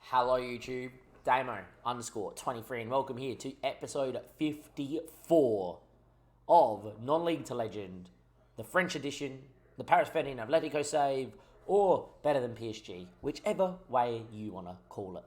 Hello YouTube, Damo_23 and welcome here to episode 54 of Non-League to Legend, the French edition, the Paris Ferdinand Atletico save, or better than PSG, whichever way you want to call it.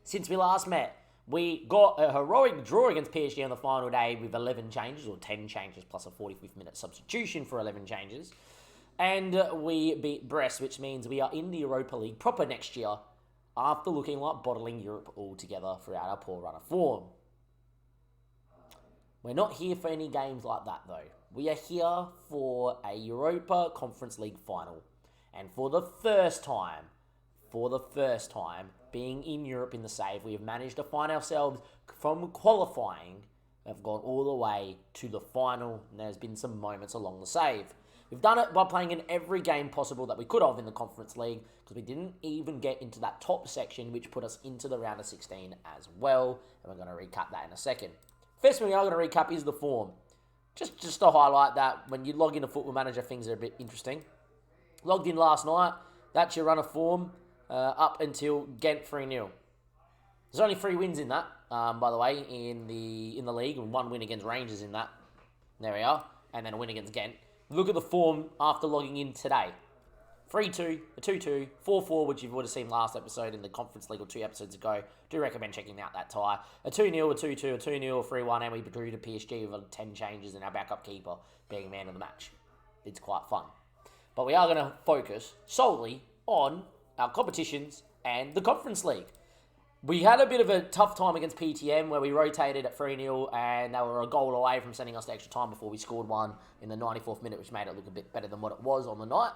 Since we last met, we got a heroic draw against PSG on the final day with 11 changes, or 10 changes plus a 45th minute substitution for 11 changes. And we beat Brest, which means we are in the Europa League proper next year, after looking like bottling Europe altogether throughout our poor run of form. We're not here for any games like that though. We are here for a Europa Conference League final. And for the first time, being in Europe in the save, we have managed to find ourselves from qualifying, have gone all the way to the final, and there's been some moments along the save. We've done it by playing in every game possible that we could have in the Conference League, because we didn't even get into that top section, which put us into the round of 16 as well. And we're going to recap that in a second. First thing we are going to recap is the form. Just to highlight that when you log into Football Manager, things are a bit interesting. Logged in last night. That's your run of form up until Ghent 3-0. There's only 3 wins in that, by the way, in the league, and 1 win against Rangers in that. There we are. And then a win against Ghent. Look at the form after logging in today. 3-2, a 2-2, 4-4, which you've already seen last episode in the Conference League or 2 episodes ago. Do recommend checking out that tie. A 2-0, a 2-2, a 2-0, a 3-1, and we drew to PSG with 10 changes and our backup keeper being man of the match. It's quite fun. But we are going to focus solely on our competitions and the Conference League. We had a bit of a tough time against PTM where we rotated at 3-0 and they were a goal away from sending us to extra time before we scored one in the 94th minute, which made it look a bit better than what it was on the night.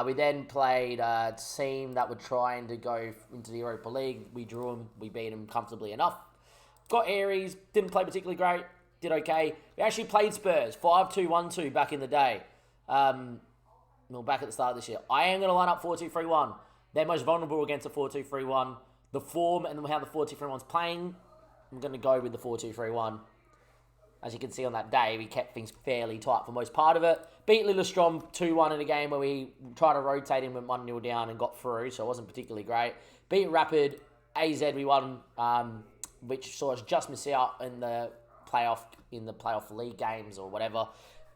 We then played a team that were trying to go into the Europa League. We drew them. We beat them comfortably enough. Got Aries. Didn't play particularly great. Did okay. We actually played Spurs. 5-2, 1-2 back in the day. Well, back at the start of this year. I am going to line up 4-2-3-1. They're most vulnerable against a 4-2-3-1. The form and how the 4-2-3-1's playing, I'm going to go with the 4-2-3-1. As you can see on that day, we kept things fairly tight for most part of it. Beat Lillestrøm 2-1 in a game where we tried to rotate him, went 1-0 down and got through, so it wasn't particularly great. Beat Rapid, AZ we won, which saw us just miss out in the playoff league games or whatever.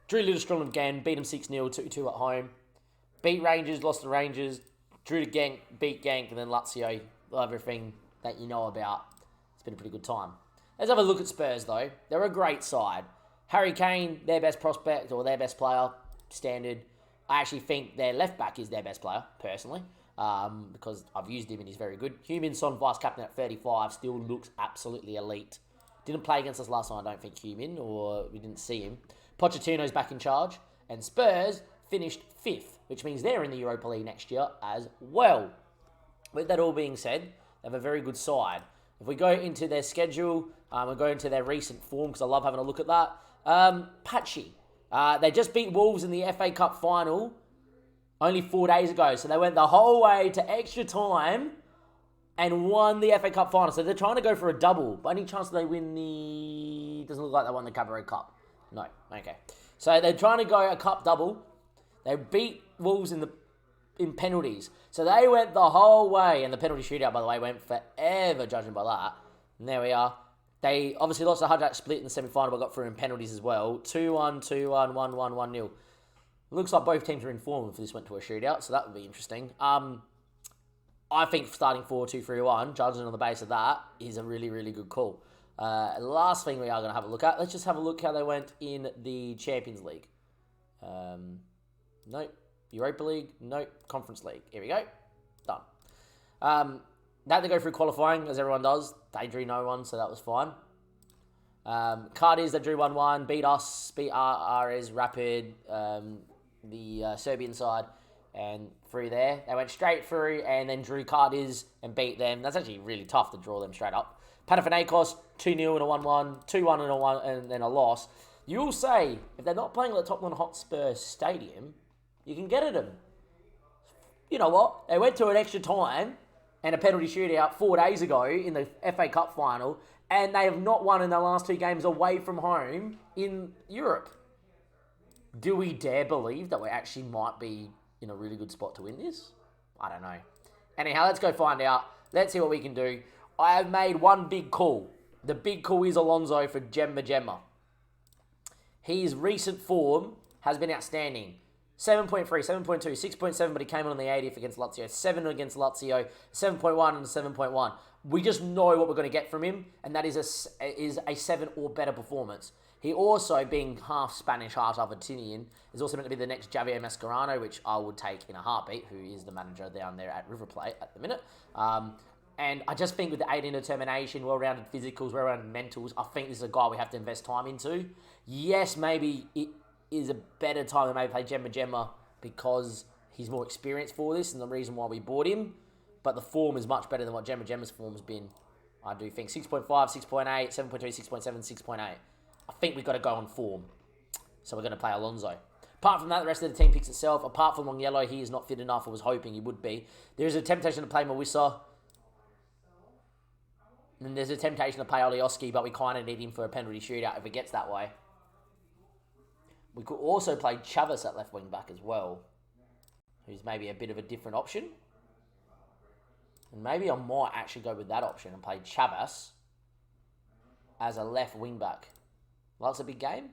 Drew Lillestrøm again, beat them 6-0, 2-2 at home. Beat Rangers, lost to Rangers. Drew to Genk, beat Genk, and then Lazio. Everything that you know about. It's been a pretty good time. Let's have a look at Spurs, though. They're a great side. Harry Kane, their best prospect, or their best player, standard. I actually think their left-back is their best player, personally, because I've used him and he's very good. Humin-Son, vice-captain at 35, still looks absolutely elite. Didn't play against us last night, I don't think, Humin, or we didn't see him. Pochettino's back in charge, and Spurs finished 5th, which means they're in the Europa League next year as well. With that all being said, they have a very good side. If we go into their schedule, and go into their recent form, because I love having a look at that. Patchy. They just beat Wolves in the FA Cup final only 4 days ago. So they went the whole way to extra time and won the FA Cup final. So they're trying to go for a double. But any chance they win the... Doesn't look like they won the Cabaret Cup. No. Okay. So they're trying to go a cup double. They beat Wolves in penalties. So they went the whole way, and the penalty shootout, by the way, went forever, judging by that. And there we are. They obviously lost a hijack split in the semi-final, but got through in penalties as well. 2-1, 2-1, 1-1, 1-0. Looks like both teams are in form if this went to a shootout, so that would be interesting. I think starting 4-2-3-1, judging on the base of that, is a really, really good call. Last thing we are going to have a look at, let's just have a look how they went in the Champions League. Nope. Europa League, nope. Conference League. Here we go. Done. They had to go through qualifying, as everyone does. They drew no one, so that was fine. Cardis, they drew 1-1, beat us, beat Ares, Rapid, the Serbian side, and through there. They went straight through and then drew Cardis and beat them. That's actually really tough to draw them straight up. Panathinaikos, 2-0 and a 1-1, 2-1 and a 1, and then a loss. You'll say, if they're not playing at the Tottenham Hotspur Stadium, you can get at them. You know what? They went to an extra time and a penalty shootout 4 days ago in the FA Cup final, and they have not won in their last 2 games away from home in Europe. Do we dare believe that we actually might be in a really good spot to win this? I don't know. Anyhow, let's go find out. Let's see what we can do. I have made one big call. The big call is Alonso for Gemma. His recent form has been outstanding. 7.3, 7.2, 6.7, but he came on the 80th against Lazio. 7 against Lazio, 7.1 and 7.1. We just know what we're going to get from him, and that is a 7 or better performance. He also, being half Spanish, half Argentinian, is also meant to be the next Javier Mascherano, which I would take in a heartbeat, who is the manager down there at River Plate at the minute. And I just think with the 18 determination, well-rounded physicals, well-rounded mentals, I think this is a guy we have to invest time into. Yes, maybe it is a better time to maybe play Gemma because he's more experienced for this and the reason why we bought him. But the form is much better than what Gemma's form has been. I do think 6.5, 6.8, 7.3, 6.7, 6.8. I think we've got to go on form. So we're going to play Alonso. Apart from that, the rest of the team picks itself. Apart from Long he is not fit enough. I was hoping he would be. There is a temptation to play Mawissa. And there's a temptation to play Olioski, but we kind of need him for a penalty shootout if it gets that way. We could also play Chavez at left wing back as well, who's maybe a bit of a different option. And maybe I might actually go with that option and play Chavez as a left wing back. Likes a big game?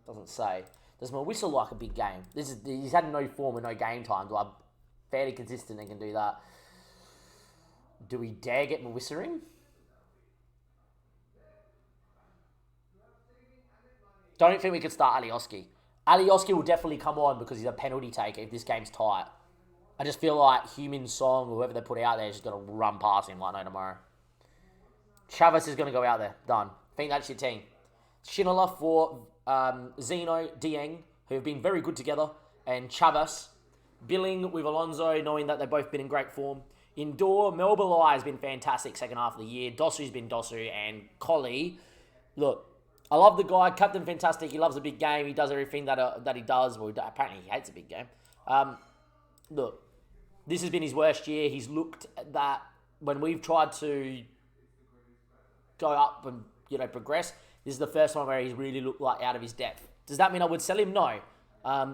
Doesn't say. Does Mawissa like a big game? He's had no form and no game times. I'm fairly consistent and can do that. Do we dare get Mawissa in? Don't think we could start Alioski. Alioski will definitely come on because he's a penalty taker if this game's tight. I just feel like Human Song, whoever they put out there, is just going to run past him like no tomorrow. Chavez is going to go out there. Done. I think that's your team. Shinola for Zeno, Dieng, who have been very good together, and Chavez. Billing with Alonso, knowing that they've both been in great form. Indoor, Melbourne has been fantastic second half of the year. Dosu's been Dosu, and Collie. Look, I love the guy. Captain fantastic. He loves a big game. He does everything that he does. Well, apparently he hates a big game. Look, this has been his worst year. He's looked at that when we've tried to go up and progress. This is the first one where he's really looked like out of his depth. Does that mean I would sell him? No.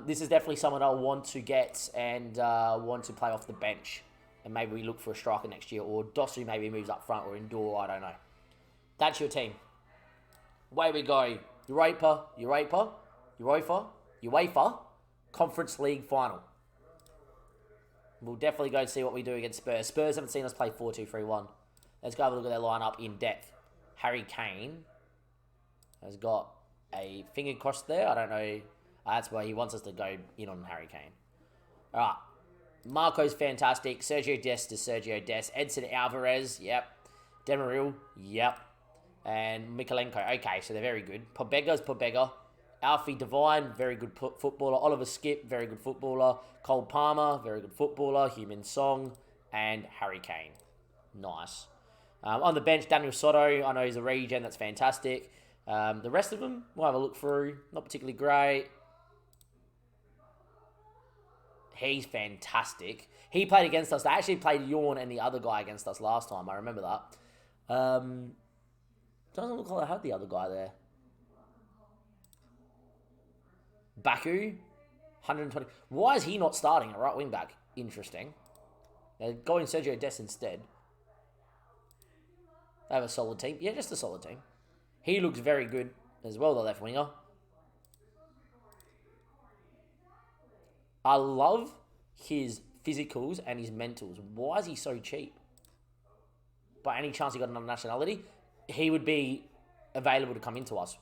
This is definitely someone I want to get and want to play off the bench. And maybe we look for a striker next year. Or Dosu maybe moves up front or Indoor. I don't know. That's your team. Away we go. UEFA Conference League final. We'll definitely go see what we do against Spurs. Spurs haven't seen us play 4-2-3-1. Let's go have a look at their lineup in depth. Harry Kane has got a finger crossed there. I don't know. That's why he wants us to go in on Harry Kane. All right. Marco's fantastic. Sergio Dest to Sergio Dest. Edson Alvarez. Yep. Demiril. Yep. And Mikalenko. Okay, so they're very good. Pobega's Pobega. Alfie Devine, very good footballer. Oliver Skip, very good footballer. Cole Palmer, very good footballer. Human Song. And Harry Kane. Nice. On the bench, Daniel Soto. I know he's a regen. That's fantastic. The rest of them, we'll have a look through. Not particularly great. He's fantastic. He played against us. They actually played Yorn and the other guy against us last time. I remember that. Doesn't look like I had the other guy there. Baku, 120. Why is he not starting at right wing back? Interesting. They're going Sergio Dest instead. They have a solid team. Yeah, just a solid team. He looks very good as well, the left winger. I love his physicals and his mentals. Why is he so cheap? By any chance he got another nationality, he would be available to come into us.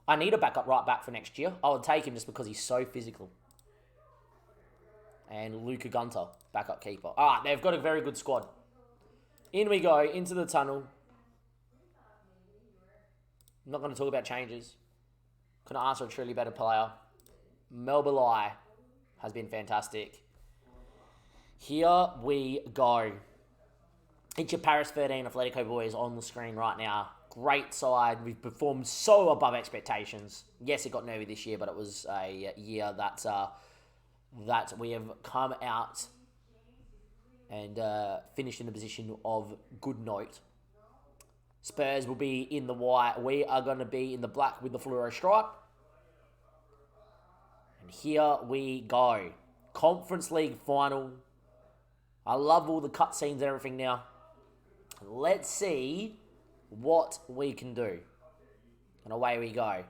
I need a backup right back for next year. I would take him just because he's so physical. And Luca Gunter, backup keeper. All right, they've got a very good squad. In we go, into the tunnel. I'm not going to talk about changes. Couldn't ask for a truly better player. Melbourne has been fantastic. Here we go. It's your Paris 13 Atletico boys on the screen right now. Great side. We've performed so above expectations. Yes, it got nervy this year, but it was a year that we have come out and finished in a position of good note. Spurs will be in the white. We are going to be in the black with the fluoro stripe. And here we go. Conference League final. I love all the cutscenes and everything now. Let's see what we can do. And away we go.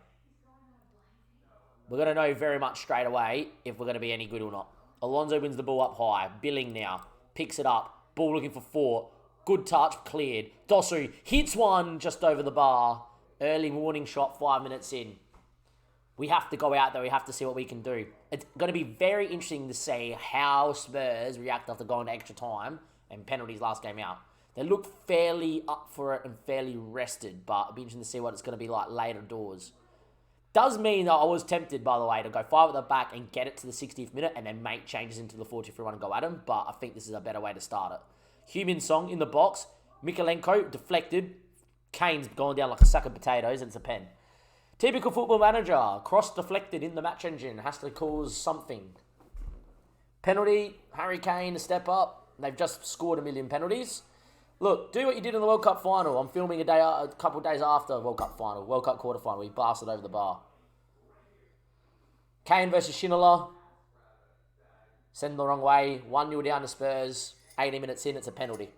We're going to know very much straight away if we're going to be any good or not. Alonso wins the ball up high. Billing now. Picks it up. Ball looking for Fort. Good touch. Cleared. Dosu hits one just over the bar. Early warning shot 5 minutes in. We have to go out there. We have to see what we can do. It's going to be very interesting to see how Spurs react after going to extra time and penalties last game out. They look fairly up for it and fairly rested, but it'll be interesting to see what it's going to be like later doors. Does mean that I was tempted, by the way, to go 5 at the back and get it to the 60th minute and then make changes into the 43-1 and go at him, but I think this is a better way to start it. Human Song in the box. Mikalenko deflected. Kane's going down like a sack of potatoes and it's a pen. Typical Football Manager. Cross deflected in the match engine. Has to cause something. Penalty. Harry Kane to step up. They've just scored 1 million penalties. Look, do what you did in the World Cup final. I'm filming a couple of days after World Cup final. World Cup quarter final. We blasted over the bar. Kane versus Schindler. Send the wrong way. 1-0 down to Spurs. 18 minutes in, it's a penalty.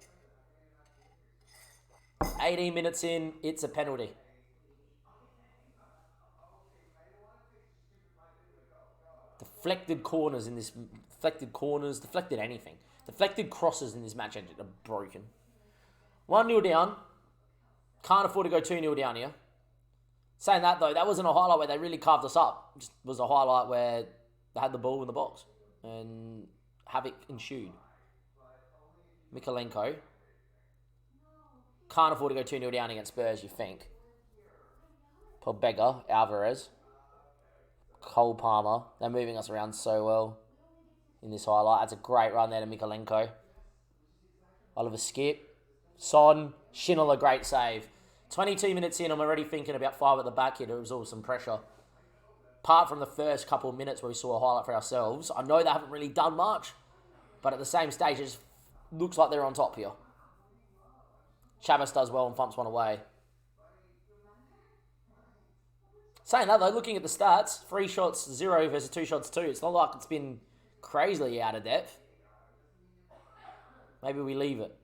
18 minutes in, it's a penalty. Deflected corners in this... Deflected corners, deflected anything. Deflected crosses in this match engine are broken. 1-0 down. Can't afford to go 2-0 down here. Saying that, though, that wasn't a highlight where they really carved us up. It just was a highlight where they had the ball in the box. And havoc ensued. Mikalenko. Can't afford to go 2-0 down against Spurs, you think. Pobega, Alvarez. Cole Palmer. They're moving us around so well in this highlight. That's a great run there to Mikalenko. Oliver Skip. Son. Schindler, great save. 22 minutes in, I'm already thinking about 5 at the back here to absorb some pressure. Apart from the first couple of minutes where we saw a highlight for ourselves, I know they haven't really done much, but at the same stage, it just looks like they're on top here. Chavez does well and thumps one away. Saying that though, looking at the stats, 3 shots 0 versus 2 shots 2. It's not like it's been crazily out of depth. Maybe we leave it.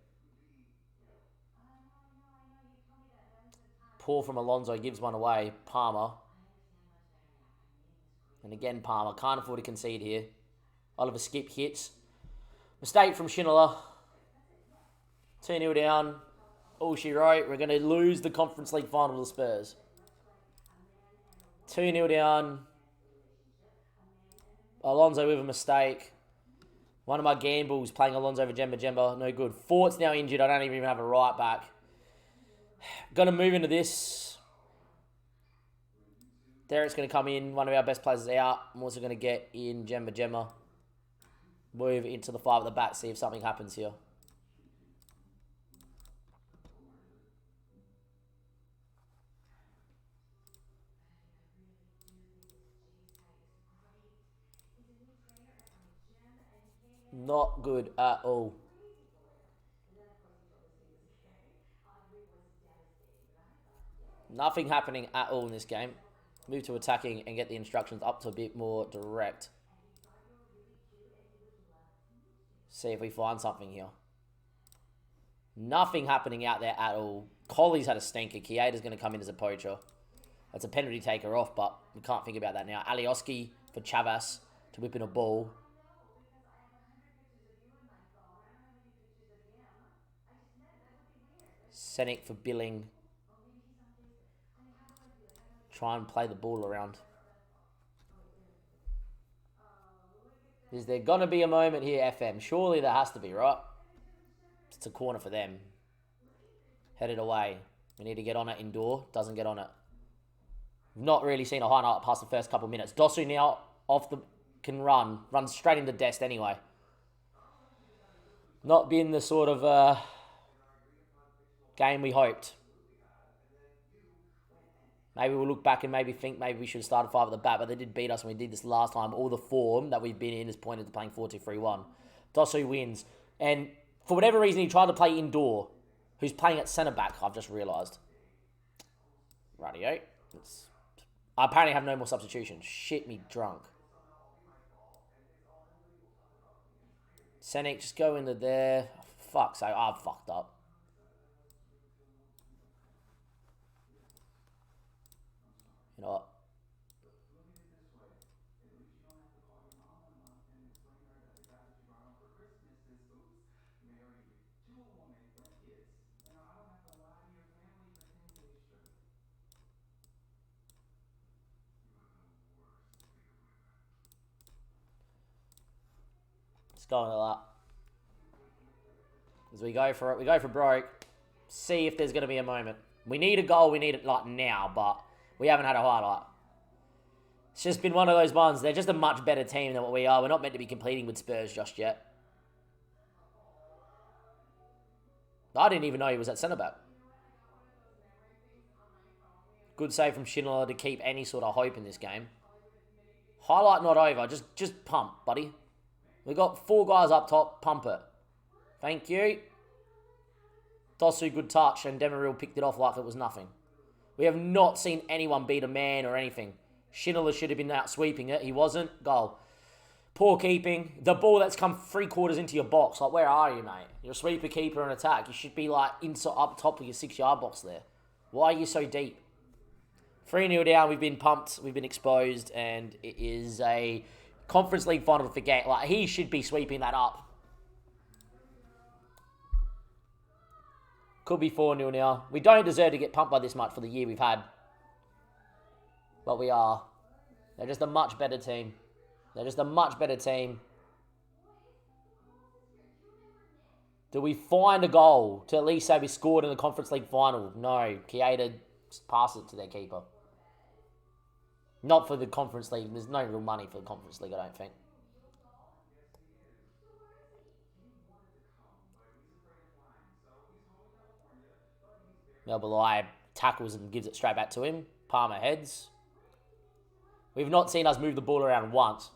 Poor from Alonso, gives one away. Palmer. And again, Palmer. Can't afford to concede here. Oliver Skip hits. Mistake from Schindler. 2-0 down. All she wrote. We're going to lose the Conference League final to the Spurs. 2-0 down. Alonso with a mistake. One of my gambles playing Alonso over Jemba. No good. Fort's now injured. I don't even have a right back. Going to move into this. Derek's going to come in. One of our best players is out. I'm also going to get in Jemba. Move into the 5 at the back. See if something happens here. Not good at all. Nothing happening at all in this game. Move to attacking and get the instructions up to a bit more direct. See if we find something here. Nothing happening out there at all. Colley's had a stinker. Kieda's going to come in as a poacher. That's a penalty taker off, but we can't think about that now. Alioski for Chavez to whip in a ball. Senek for Billing. Try and play the ball around. Is there going to be a moment here, FM? Surely there has to be, right? It's a corner for them. Headed away. We need to get on it indoor. Doesn't get on it. Not really seen a highlight past the first couple of minutes. Dosu now can run. Runs straight into Dest anyway. Not been the sort of game we hoped. Maybe we'll look back and maybe think maybe we should have started 5 at the back, but they did beat us when we did this last time. All the form that we've been in is pointed to playing 4-2-3-1. Dosu wins. And for whatever reason, he tried to play indoor. Who's playing at centre-back, I've just realised. Rightio. I apparently have no more substitutions. Shit me drunk. Senek, just go into there. Fuck's sake, I've fucked up. You know what? Let's go into that. As we go for it, we go for broke. See if there's going to be a moment. We need a goal, we need it like now, but we haven't had a highlight. It's just been one of those ones. They're just a much better team than what we are. We're not meant to be competing with Spurs just yet. I didn't even know he was at centre-back. Good save from Schindler to keep any sort of hope in this game. Highlight not over. Just pump, buddy. We've got 4 guys up top. Pump it. Thank you. Dosu, good touch, and Demirel picked it off like it was nothing. We have not seen anyone beat a man or anything. Schindler should have been out sweeping it. He wasn't. Goal. Poor keeping. The ball that's come 3/4 into your box. Like, where are you, mate? You're a sweeper, keeper, and attack. You should be, like, inside, up top of your 6-yard box there. Why are you so deep? 3-0 down. We've been pumped. We've been exposed. And it is a Conference League final to forget. Like, he should be sweeping that up. Could be 4-0 now. We don't deserve to get pumped by this much for the year we've had. But we are. They're just a much better team. They're just a much better team. Do we find a goal to at least say we scored in the Conference League final? No. Keita just pass it to their keeper. Not for the Conference League. There's no real money for the Conference League, I don't think. Melbalai tackles and gives it straight back to him. Palmer heads. We've not seen us move the ball around once.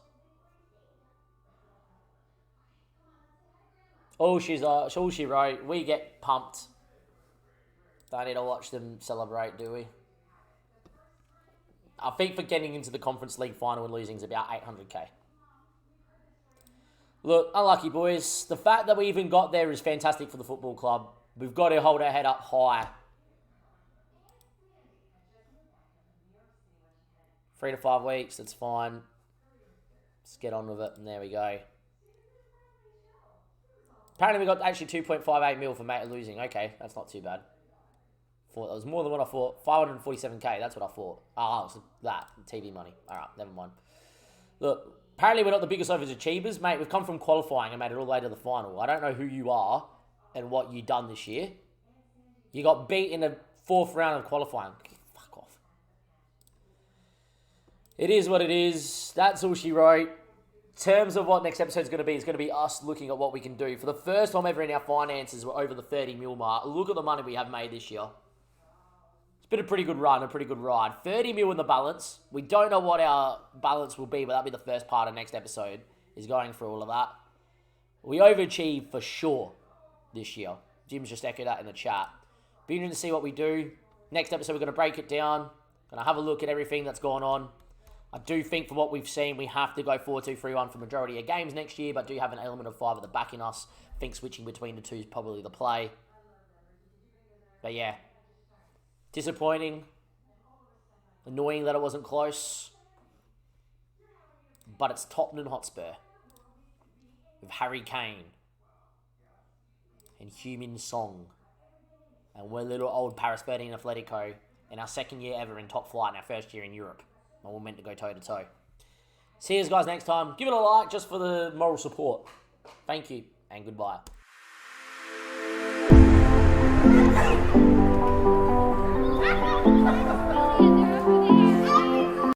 All she wrote, we get pumped. Don't need to watch them celebrate, do we? I think for getting into the Conference League final and losing is about 800k. Look, unlucky boys. The fact that we even got there is fantastic for the football club. We've got to hold our head up high. 3 to 5 weeks, that's fine. Let's get on with it, and there we go. Apparently we got actually 2.58 mil for mate losing. Okay, that's not too bad. Thought that was more than what I thought. 547k, that's what I thought. Oh, so that, TV money. Alright, never mind. Look, apparently we're not the biggest overachievers. Mate, we've come from qualifying and made it all the way to the final. I don't know who you are and what you've done this year. You got beat in the 4th round of qualifying. Fuck off. It is what it is. That's all she wrote. In terms of what next episode is going to be, it's going to be us looking at what we can do. For the first time ever in our finances, we're over the 30 mil mark. Look at the money we have made this year. It's been a pretty good run, a pretty good ride. 30 mil in the balance. We don't know what our balance will be, but that'll be the first part of next episode, is going through all of that. We overachieved for sure this year. Jim's just echoed that in the chat. Be interesting to see what we do. Next episode, we're going to break it down. Going to have a look at everything that's gone on. I do think from what we've seen, we have to go 4-2-3-1 for majority of games next year, but do have an element of 5 at the back in us. I think switching between the two is probably the play. But yeah. Disappointing. Annoying that it wasn't close. But it's Tottenham Hotspur. With Harry Kane. And Heung-min Song. And we're little old Paris 13 Atletico. In our 2nd year ever in top flight and our 1st year in Europe. And we're meant to go toe-to-toe. See you guys next time. Give it a like just for the moral support. Thank you and goodbye.